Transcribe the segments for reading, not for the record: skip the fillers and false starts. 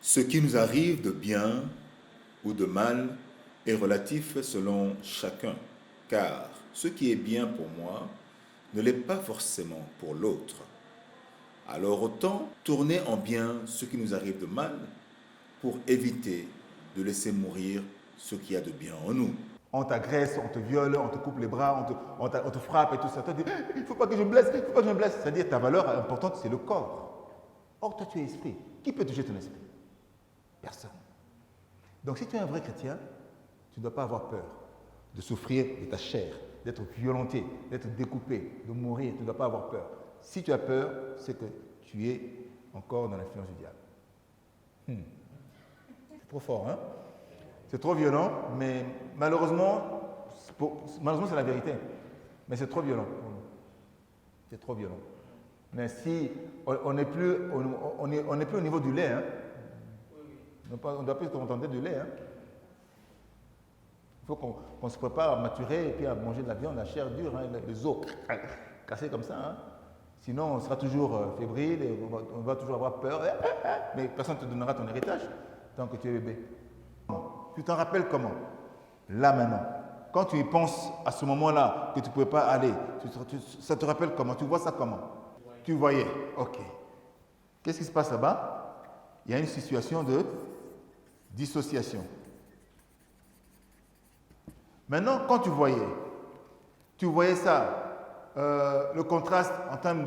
Ce qui nous arrive de bien ou de mal est relatif selon chacun, car ce qui est bien pour moi ne l'est pas forcément pour l'autre. Alors autant tourner en bien ce qui nous arrive de mal pour éviter de laisser mourir ce qu'il y a de bien en nous. On t'agresse, on te viole, on te coupe les bras, on te frappe et tout ça. Toi, tu dis, il ne faut pas que je me blesse, il ne faut pas que je me blesse. C'est-à-dire ta valeur importante, c'est le corps. Or, toi, tu es esprit. Qui peut toucher ton esprit? Personne. Donc, si tu es un vrai chrétien, tu ne dois pas avoir peur de souffrir de ta chair, d'être violenté, d'être découpé, de mourir. Tu ne dois pas avoir peur. Si tu as peur, c'est que tu es encore dans l'influence du diable. C'est trop fort, hein? C'est trop violent, mais malheureusement, c'est la vérité. Mais c'est trop violent. C'est trop violent. Mais si on n'est plus, plus au niveau du lait, hein? On ne doit plus se contenter du lait. Hein? Il faut qu'on se prépare à maturer et puis à manger de la viande, la chair dure, hein, les os cassés comme ça. Hein? Sinon, on sera toujours fébrile et on va toujours avoir peur. Mais personne ne te donnera ton héritage tant que tu es bébé. Tu t'en rappelles comment? Là maintenant. Quand tu y penses à ce moment-là que tu ne pouvais pas aller, ça te rappelle comment? Tu vois ça comment? Tu voyais. Ok. Qu'est-ce qui se passe là-bas? Il y a une situation de dissociation. Maintenant, quand tu voyais ça, le contraste en termes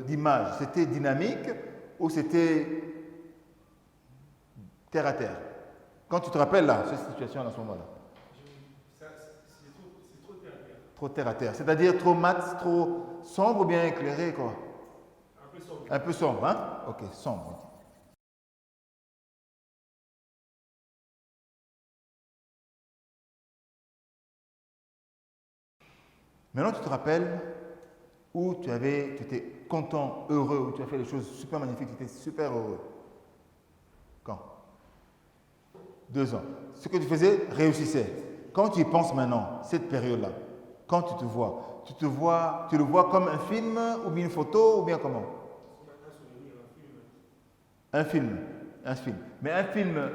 d'image, c'était dynamique ou c'était terre à terre? Quand tu te rappelles là, cette situation à ce moment-là. C'est trop terre à terre. Trop terre à terre. C'est-à-dire trop mat, trop sombre ou bien éclairé, quoi? Un peu sombre. Un peu sombre, hein? Ok, sombre. Maintenant, tu te rappelles où tu étais content, heureux, où tu as fait des choses super magnifiques, tu étais super heureux. Quand? 2 ans. Ce que tu faisais réussissait. Quand tu y penses maintenant, cette période-là, quand tu le vois comme un film ou bien une photo ou bien comment? Un film. Mais un film,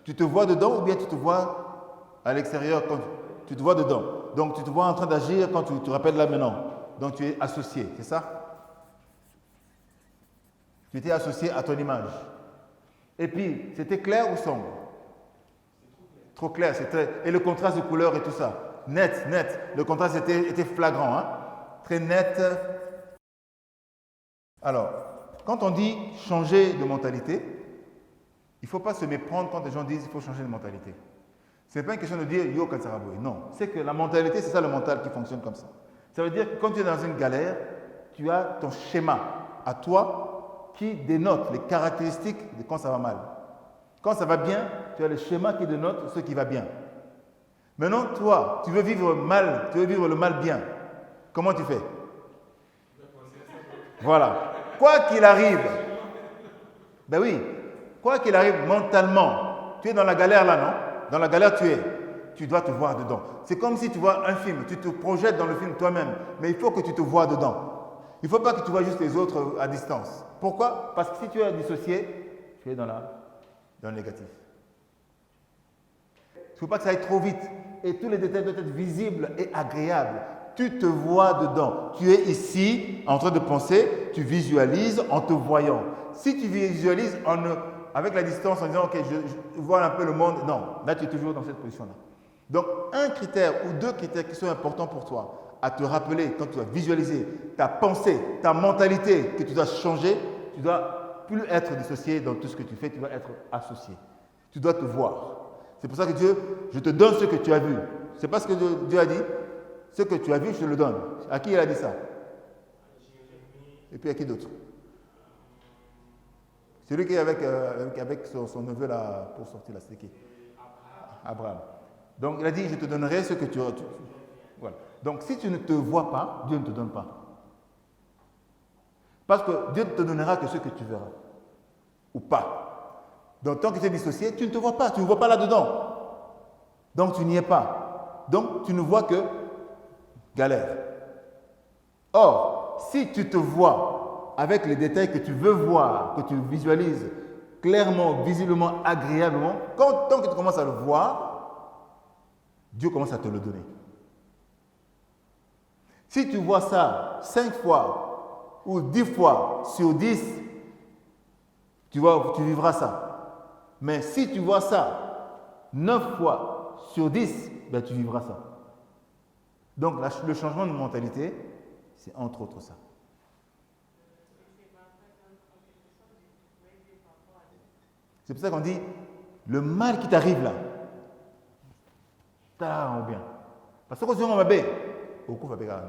tu te vois dedans ou bien tu te vois à l'extérieur quand tu te vois dedans? Donc tu te vois en train d'agir quand tu te rappelles là maintenant. Donc tu es associé, c'est ça? Tu étais associé à ton image. Et puis, c'était clair ou sombre? Trop clair, c'est très... Et le contraste de couleurs et tout ça. Net. Le contraste était flagrant, hein? Très net. Alors, quand on dit changer de mentalité, il ne faut pas se méprendre quand les gens disent qu'il faut changer de mentalité. Ce n'est pas une question de dire yo Kansaraboui. Non, c'est que la mentalité, c'est ça le mental qui fonctionne comme ça. Ça veut dire que quand tu es dans une galère, tu as ton schéma à toi qui dénote les caractéristiques de quand ça va mal. Quand ça va bien, tu as le schéma qui dénote ce qui va bien. Maintenant, toi, tu veux vivre mal, tu veux vivre le mal bien. Comment tu fais? Voilà. Quoi qu'il arrive, ben oui, quoi qu'il arrive mentalement, tu es dans la galère là, non? Dans la galère, tu dois te voir dedans. C'est comme si tu vois un film, tu te projettes dans le film toi-même, mais il faut que tu te vois dedans. Il ne faut pas que tu vois juste les autres à distance. Pourquoi? Parce que si tu es dissocié, tu es dans le négatif. Il ne faut pas que ça aille trop vite. Et tous les détails doivent être visibles et agréables. Tu te vois dedans. Tu es ici en train de penser, tu visualises en te voyant. Si tu visualises avec la distance en disant ok, je vois un peu le monde, non, là tu es toujours dans cette position-là. Donc un critère ou 2 critères qui sont importants pour toi à te rappeler quand tu dois visualiser ta pensée, ta mentalité que tu dois changer, tu dois plus être dissocié dans tout ce que tu fais, tu dois être associé. Tu dois te voir. C'est pour ça que Dieu, je te donne ce que tu as vu. C'est pas ce que Dieu a dit. Ce que tu as vu, je te le donne. À qui il a dit ça? Et puis à qui d'autre? Celui qui est avec son neveu là pour sortir là, c'est qui? Abraham. Donc il a dit, je te donnerai ce que tu as. Voilà. Donc si tu ne te vois pas, Dieu ne te donne pas. Parce que Dieu ne te donnera que ce que tu verras. Ou pas. Donc tant que tu es dissocié, tu ne te vois pas, tu ne vois pas là-dedans. Donc tu n'y es pas. Donc tu ne vois que galère. Or, si tu te vois avec les détails que tu veux voir, que tu visualises, clairement, visiblement, agréablement, tant que tu commences à le voir, Dieu commence à te le donner. Si tu vois ça 5 fois ou 10 fois sur 10, tu vivras ça. Mais si tu vois ça 9 fois sur 10, ben tu vivras ça. Donc le changement de mentalité, c'est entre autres ça. C'est pour ça qu'on dit, le mal qui t'arrive là, t'as ou bien. Parce que quand tu vas m'abbé, au coup, il va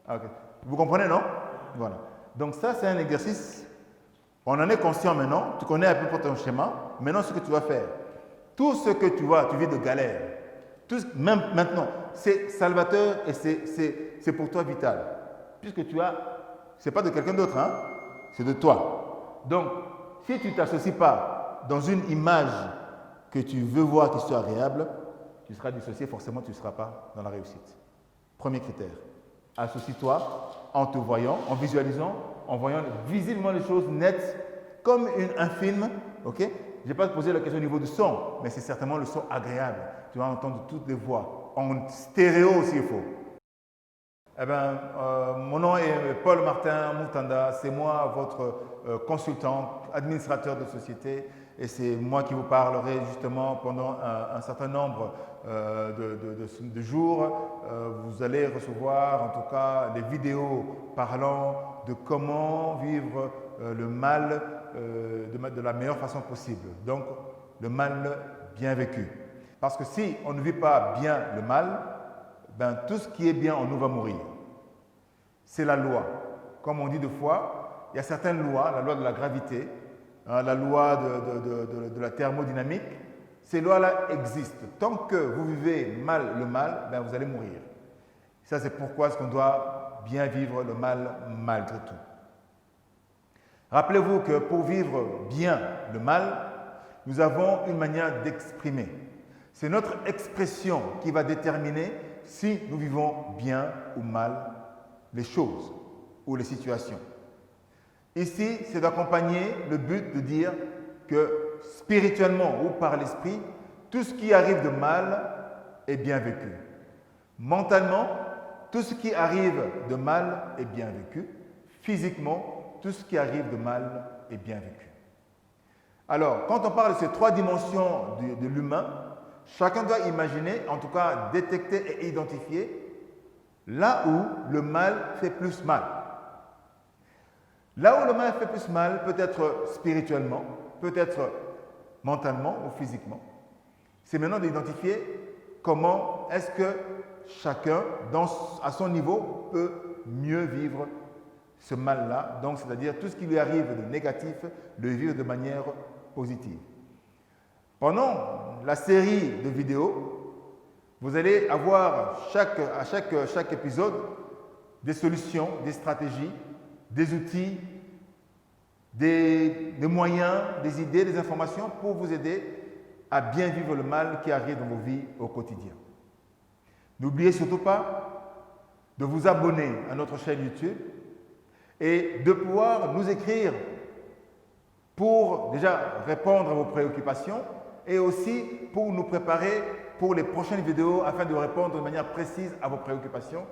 okay. Vous comprenez, non? Voilà. Donc ça, c'est un exercice. On en est conscient maintenant. Tu connais un peu ton schéma. Maintenant, ce que tu vas faire, tout ce que tu vois, tu vis de galère. Même maintenant, c'est salvateur et c'est pour toi vital. Puisque tu as, c'est pas de quelqu'un d'autre, hein? C'est de toi. Donc, si tu ne t'associes pas dans une image que tu veux voir qui soit agréable, tu seras dissocié, forcément tu ne seras pas dans la réussite. Premier critère. Associe-toi en te voyant, en visualisant, en voyant visiblement les choses nettes, comme un film. Okay? Je n'ai pas posé la question au niveau du son, mais c'est certainement le son agréable. Tu vas entendre toutes les voix, en stéréo s'il faut. Eh bien, mon nom est Paul Martin Moutanda, c'est moi votre consultant, administrateur de société, et c'est moi qui vous parlerai justement pendant un certain nombre de jours. Vous allez recevoir en tout cas des vidéos parlant de comment vivre le mal de la meilleure façon possible. Donc, le mal bien vécu. Parce que si on ne vit pas bien le mal, ben, tout ce qui est bien en nous va mourir. C'est la loi. Comme on dit deux fois, il y a certaines lois, la loi de la gravité, hein, la loi de la thermodynamique. Ces lois-là existent. Tant que vous vivez mal le mal, ben, vous allez mourir. Ça, c'est pourquoi est-ce qu'on doit bien vivre le mal malgré tout. Rappelez-vous que pour vivre bien le mal, nous avons une manière d'exprimer. C'est notre expression qui va déterminer si nous vivons bien ou mal les choses ou les situations. Ici, c'est d'accompagner le but de dire que spirituellement ou par l'esprit, tout ce qui arrive de mal est bien vécu. Mentalement, tout ce qui arrive de mal est bien vécu. Physiquement, tout ce qui arrive de mal est bien vécu. Alors, quand on parle de ces trois dimensions de l'humain, chacun doit imaginer, en tout cas détecter et identifier là où le mal fait plus mal. Là où le mal fait plus mal, peut-être spirituellement, peut-être mentalement ou physiquement. C'est maintenant d'identifier comment est-ce que chacun, à son niveau, peut mieux vivre ce mal-là. Donc, c'est-à-dire tout ce qui lui arrive de négatif, le vivre de manière positive. Pendant la série de vidéos, vous allez avoir à chaque épisode des solutions, des stratégies, des outils, des moyens, des idées, des informations pour vous aider à bien vivre le mal qui arrive dans vos vies au quotidien. N'oubliez surtout pas de vous abonner à notre chaîne YouTube et de pouvoir nous écrire pour déjà répondre à vos préoccupations et aussi pour nous préparer pour les prochaines vidéos afin de répondre de manière précise à vos préoccupations.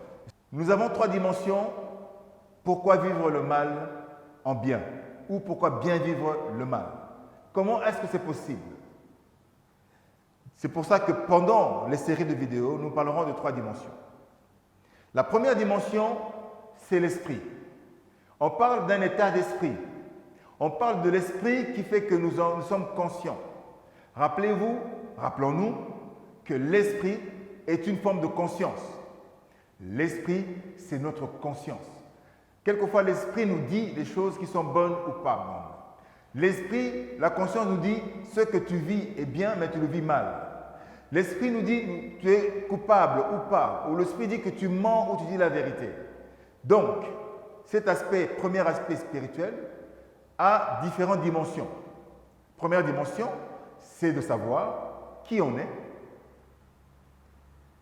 Nous avons trois dimensions. Pourquoi vivre le mal en bien ou pourquoi bien vivre le mal? Comment est-ce que c'est possible? C'est pour ça que pendant les séries de vidéos, nous parlerons de trois dimensions. La première dimension, c'est l'esprit. On parle d'un état d'esprit. On parle de l'esprit qui fait que nous sommes conscients. Rappelons-nous que l'esprit est une forme de conscience. L'esprit, c'est notre conscience. Quelquefois, l'esprit nous dit des choses qui sont bonnes ou pas bonnes. L'esprit, la conscience nous dit ce que tu vis est bien, mais tu le vis mal. L'esprit nous dit tu es coupable ou pas, ou l'esprit dit que tu mens ou tu dis la vérité. Donc, cet aspect, premier aspect spirituel, a différentes dimensions. Première dimension, c'est de savoir qui on est,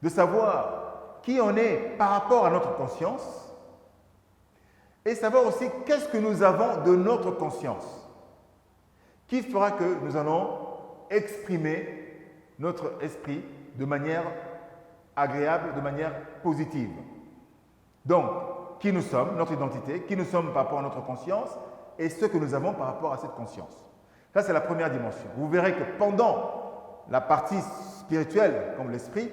de savoir qui on est par rapport à notre conscience et savoir aussi qu'est-ce que nous avons de notre conscience qui fera que nous allons exprimer notre esprit de manière agréable, de manière positive. Donc, qui nous sommes, notre identité, qui nous sommes par rapport à notre conscience et ce que nous avons par rapport à cette conscience. Ça, c'est la première dimension. Vous verrez que pendant la partie spirituelle, comme l'esprit,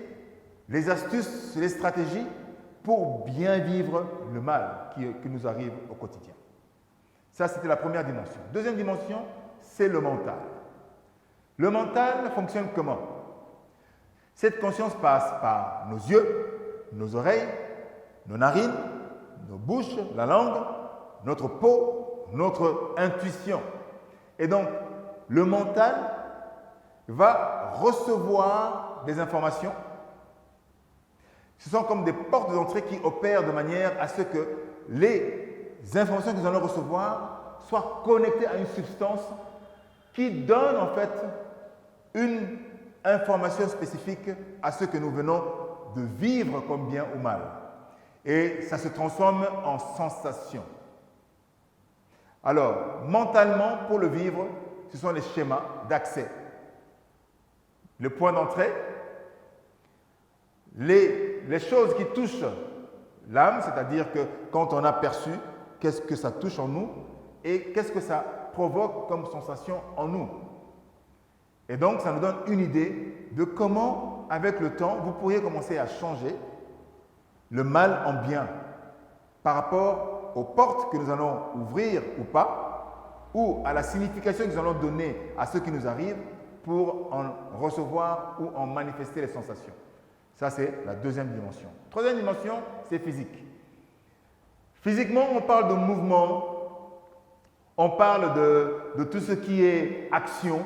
les astuces, les stratégies pour bien vivre le mal qui nous arrive au quotidien. Ça, c'était la première dimension. Deuxième dimension, c'est le mental. Le mental fonctionne comment? Cette conscience passe par nos yeux, nos oreilles, nos narines, nos bouches, la langue, notre peau, notre intuition. Et donc, le mental va recevoir des informations. Ce sont comme des portes d'entrée qui opèrent de manière à ce que les informations que nous allons recevoir soient connectées à une substance qui donne en fait une information spécifique à ce que nous venons de vivre comme bien ou mal. Et ça se transforme en sensation. Alors, mentalement, pour le vivre, ce sont les schémas d'accès. Le point d'entrée, les choses qui touchent l'âme, c'est-à-dire que quand on a perçu, qu'est-ce que ça touche en nous et qu'est-ce que ça provoque comme sensation en nous. Et donc, ça nous donne une idée de comment, avec le temps, vous pourriez commencer à changer le mal en bien par rapport aux portes que nous allons ouvrir ou pas, ou à la signification que nous allons donner à ce qui nous arrive pour en recevoir ou en manifester les sensations. Ça, c'est la deuxième dimension. Troisième dimension, c'est physique. Physiquement, on parle de mouvement, on parle de tout ce qui est action.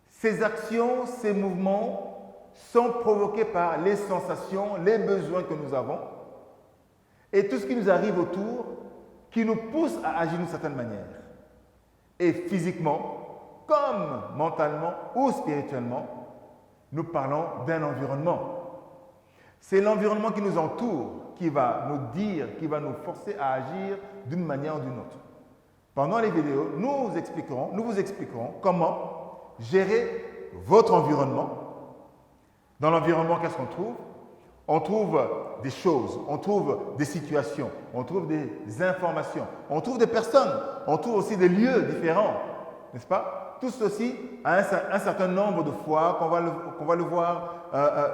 Ces actions, ces mouvements sont provoqués par les sensations, les besoins que nous avons et tout ce qui nous arrive autour qui nous pousse à agir d'une certaine manière. Et physiquement, comme mentalement ou spirituellement, nous parlons d'un environnement. C'est l'environnement qui nous entoure qui va nous dire, qui va nous forcer à agir d'une manière ou d'une autre. Pendant les vidéos, nous vous expliquerons comment gérer votre environnement. Dans l'environnement, qu'est-ce qu'on trouve? On trouve des choses, on trouve des situations, on trouve des informations, on trouve des personnes, on trouve aussi des lieux différents, n'est-ce pas? Tout ceci a un certain nombre de fois qu'on va le voir,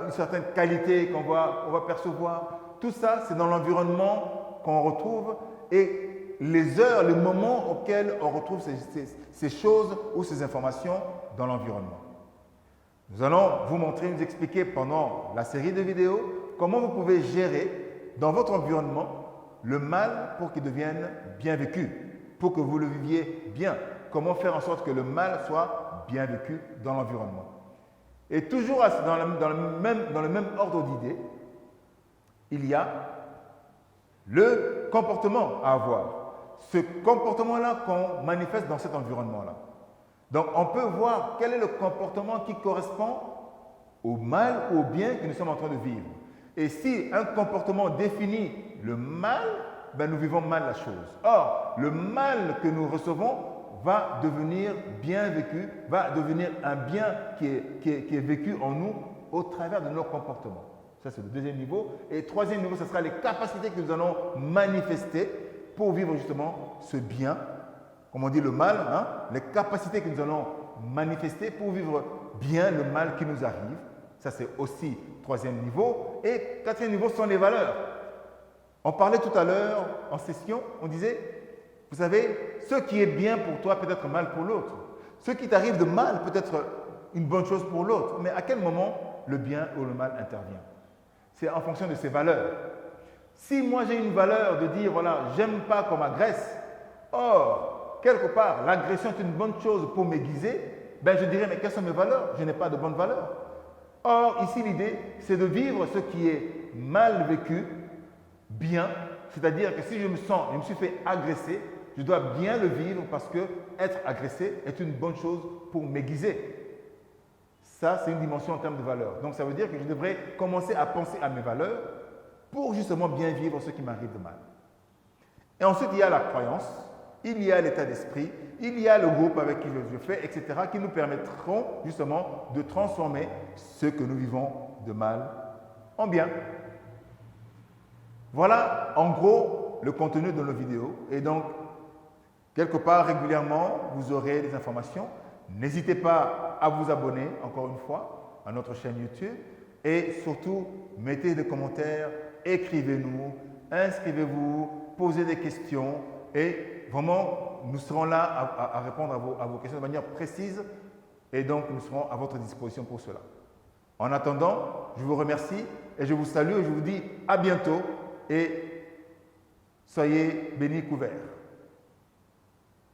une certaine qualité qu'on va percevoir. Tout ça, c'est dans l'environnement qu'on retrouve et les heures, les moments auxquels on retrouve ces choses ou ces informations dans l'environnement. Nous allons vous montrer, nous expliquer pendant la série de vidéos comment vous pouvez gérer dans votre environnement le mal pour qu'il devienne bien vécu, pour que vous le viviez bien. Comment faire en sorte que le mal soit bien vécu dans l'environnement. Et toujours dans le même ordre d'idées, il y a le comportement à avoir. Ce comportement-là qu'on manifeste dans cet environnement-là. Donc, on peut voir quel est le comportement qui correspond au mal ou au bien que nous sommes en train de vivre. Et si un comportement définit le mal, ben nous vivons mal la chose. Or, le mal que nous recevons va devenir bien vécu, va devenir un bien qui est vécu en nous au travers de nos comportements. Ça, c'est le deuxième niveau. Et le troisième niveau, ce sera les capacités que nous allons manifester pour vivre justement ce bien, comme on dit le mal, hein, les capacités que nous allons manifester pour vivre bien le mal qui nous arrive. Ça, c'est aussi le troisième niveau. Et quatrième niveau sont les valeurs. On parlait tout à l'heure en session, on disait, vous savez, ce qui est bien pour toi peut être mal pour l'autre. Ce qui t'arrive de mal peut être une bonne chose pour l'autre. Mais à quel moment le bien ou le mal intervient? C'est en fonction de ses valeurs. Si moi j'ai une valeur de dire, voilà, j'aime pas qu'on m'agresse, or, quelque part, l'agression est une bonne chose pour m'aiguiser, ben je dirais, mais quelles sont mes valeurs? Je n'ai pas de bonnes valeurs. Or, ici, l'idée, c'est de vivre ce qui est mal vécu, bien, c'est-à-dire que si je me suis fait agresser, je dois bien le vivre parce que être agressé est une bonne chose pour m'aiguiser. Ça, c'est une dimension en termes de valeurs. Donc, ça veut dire que je devrais commencer à penser à mes valeurs pour justement bien vivre ce qui m'arrive de mal. Et ensuite, il y a la croyance, il y a l'état d'esprit, il y a le groupe avec qui je fais, etc., qui nous permettront justement de transformer ce que nous vivons de mal en bien. Voilà, en gros, le contenu de nos vidéos. Et donc, quelque part, régulièrement, vous aurez des informations. N'hésitez pas à vous abonner, encore une fois, à notre chaîne YouTube. Et surtout, mettez des commentaires, écrivez-nous, inscrivez-vous, posez des questions. Et vraiment, nous serons là à répondre à vos questions de manière précise. Et donc, nous serons à votre disposition pour cela. En attendant, je vous remercie et je vous salue et je vous dis à bientôt et soyez bénis couverts.